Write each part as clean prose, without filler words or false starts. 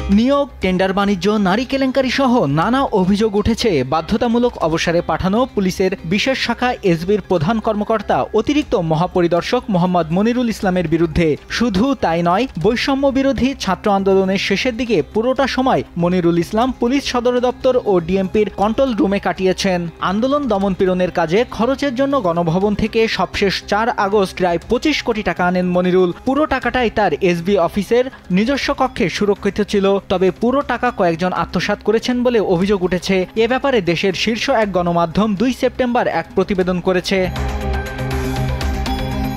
নিয়োগ, টেন্ডার বাণিজ্য, নারী কেলেঙ্কারি সহ নানা অভিযোগ উঠেছে বাধ্যতামূলক অবসরে পাঠানো পুলিশের বিশেষ শাখা এসবির প্রধান কর্মকর্তা অতিরিক্ত মহাপরিদর্শক মোহাম্মদ মনিরুল ইসলামের বিরুদ্ধে। শুধু তাই নয়, বৈষম্য বিরোধী ছাত্র আন্দোলনের শেষের দিকে পুরোটা সময় মনিরুল ইসলাম পুলিশ সদর দপ্তর ও ডিএমপির কন্ট্রোল রুমে কাটিয়েছেন। আন্দোলন দমনপীড়নের কাজে খরচের জন্য গণভবন থেকে সবশেষ 4 আগস্ট প্রায় 25 কোটি টাকা আনেন মনিরুল। পুরো টাকাটাই তার এসবি অফিসের নিজস্ব কক্ষে সুরক্ষিত ছিল। তবে পুরো টাকা কয়েকজন আত্মসাৎ করেছেন বলে অভিযোগ উঠেছে। এ ব্যাপারে দেশের শীর্ষ এক গণমাধ্যম 2 সেপ্টেম্বর এক প্রতিবেদন করেছে।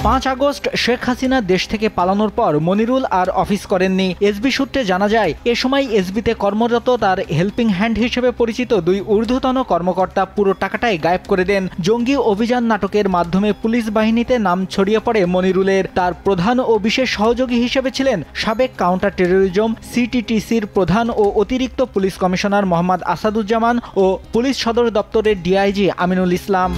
5 আগস্ট শেখ হাসিনা দেশ থেকে পালানোর পর মনিরুল আর অফিস করেননি। এসবি সূত্রে জানা যায়, এ সময় এসবিতে কর্মরত তার হেল্পিং হ্যান্ড হিসেবে পরিচিত 2 ঊর্ধ্বতন কর্মকর্তা পুরো টাকাটাই গায়েব করে দেন। জঙ্গি অভিযান নাটকের মাধ্যমে পুলিশ বাহিনীতে নাম ছড়িয়ে পড়ে মনিরুলের। তার প্রধান ও বিশেষ সহযোগী হিসেবে ছিলেন সাবেক কাউন্টার টেরোরিজম সিটিটিসির প্রধান ও অতিরিক্ত পুলিশ কমিশনার মোহাম্মদ আসাদুজ্জামান ও পুলিশ সদর দপ্তরের ডিআইজি আমিনুল ইসলাম।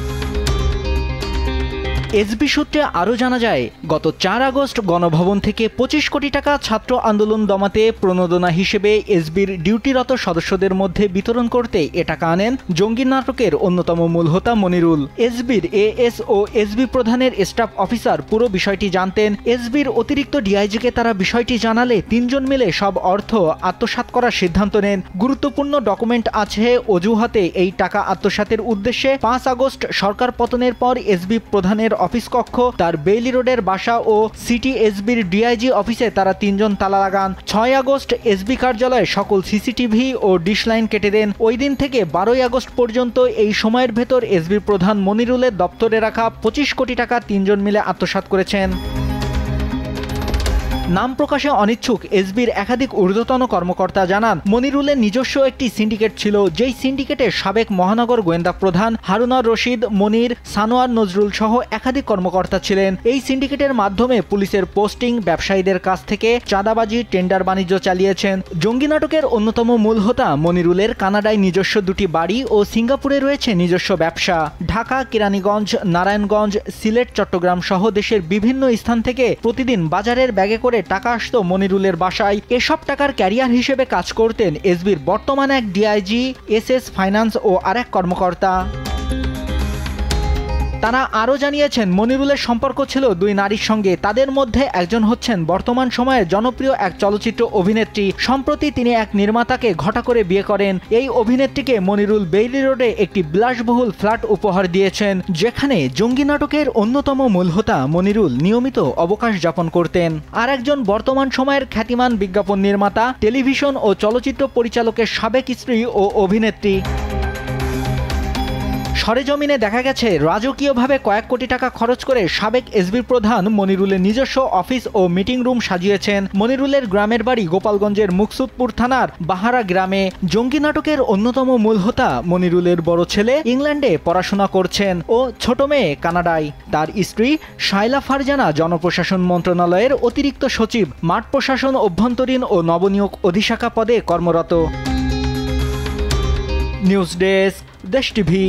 এসবি সূত্রে আরও জানা যায়, গত 4 আগস্ট গণভবন থেকে 25 কোটি টাকা ছাত্র আন্দোলন দমাতে প্রণোদনা হিসেবে এসবির ডিউটিরত সদস্যদের মধ্যে বিতরণ করতে এ টাকা আনেন জঙ্গি নাটকের অন্যতম মূল হোতা মনিরুল। এসবির এএস ও এসবি প্রধানের স্টাফ অফিসার পুরো বিষয়টি জানতেন। এসবির অতিরিক্ত ডিআইজিকে তারা বিষয়টি জানালে 3 জন মিলে সব অর্থ আত্মসাৎ করার সিদ্ধান্ত নেন। গুরুত্বপূর্ণ ডকুমেন্ট আছে অজুহাতে এই টাকা আত্মসাতের উদ্দেশ্যে 5 আগস্ট সরকার পতনের পর এসবি প্রধানের অফিস কক্ষ, তার বেইলি রোডের বাসা ও সিটি এসবির ডিআইজি অফিসে তারা 3 জন তালা লাগান। 6 আগস্ট এসবি কার্যালয়ে সকল সিসিটিভি ও ডিশ লাইন কেটে দেন। ওই দিন থেকে 12 আগস্ট পর্যন্ত এই সময়ের ভেতর এসবি প্রধান মনিরুলের দপ্তরে রাখা 25 কোটি টাকা 3 জন মিলে আত্মসাৎ করেছেন। নাম প্রকাশে অনিচ্ছুক এসবির একাধিক ঊর্ধ্বতন কর্মকর্তা জানান, মনিরুলের নিজস্ব একটি সিন্ডিকেট ছিল, যেই সিন্ডিকেটে সাবেক মহানগর গোয়েন্দা প্রধান হারুনার রশিদ, মনির, সানোয়ার নজরুল সহ একাধিক কর্মকর্তা ছিলেন। এই সিন্ডিকেটের মাধ্যমে পুলিশের পোস্টিং, ব্যবসায়ীদের কাছ থেকে চাঁদাবাজি, টেন্ডার বাণিজ্য চালিয়েছেন। জঙ্গি নাটকের অন্যতম মূল হোতা মনিরুলের কানাডায় নিজস্ব 2টি বাড়ি ও সিঙ্গাপুরে রয়েছে নিজস্ব ব্যবসা। ঢাকা, কেরানীগঞ্জ, নারায়ণগঞ্জ, সিলেট, চট্টগ্রাম সহ দেশের বিভিন্ন স্থান থেকে প্রতিদিন বাজারের ব্যাগে করে টাকা আসতো মনিরুলের বাসায়। এসব টাকার ক্যারিয়ার হিসেবে কাজ করতেন এসবির বর্তমান এক ডিআইজি, এসএস ফাইন্যান্স ও আরেক কর্মকর্তা। তারা আরও জানিয়েছেন, মনিরুলের সম্পর্ক ছিল 2 নারীর সঙ্গে। তাদের মধ্যে একজন হচ্ছেন বর্তমান সময়ে জনপ্রিয় এক চলচ্চিত্র অভিনেত্রী। সম্প্রতি তিনি এক নির্মাতাকে ঘটা করে বিয়ে করেন। এই অভিনেত্রীকে মনিরুল বেইলি রোডে একটি বিলাসবহুল ফ্ল্যাট উপহার দিয়েছেন, যেখানে জঙ্গি নাটকের অন্যতম মূল হোতা মনিরুল নিয়মিত অবকাশ যাপন করতেন। আর একজন বর্তমান সময়ের খ্যাতিমান বিজ্ঞাপন নির্মাতা, টেলিভিশন ও চলচ্চিত্র পরিচালকের সাবেক স্ত্রী ও অভিনেত্রী। সরেজমিনে দেখা গেছে, রাজকীয়ভাবে কয়েক কোটি টাকা খরচ করে সাবেক এসবি প্রধান মনিরুলের নিজস্ব অফিস ও মিটিং রুম সাজিয়েছেন। মনিরুলের গ্রামের বাড়ি গোপালগঞ্জের মুকসুদপুর থানার বাহারা গ্রামে। জঙ্গি নাটকের অন্যতম মূল হোতা মনিরুলের বড় ছেলে ইংল্যান্ডে পড়াশোনা করছেন ও ছোট মেয়ে কানাডায়। তার স্ত্রী শায়লা ফারজানা জনপ্রশাসন মন্ত্রণালয়ের অতিরিক্ত সচিব, মাঠ প্রশাসন, অভ্যন্তরীণ ও নবনিয়োগ অধিশাখা পদে কর্মরত। নিউজ ডেস্ক, দেশ টিভি।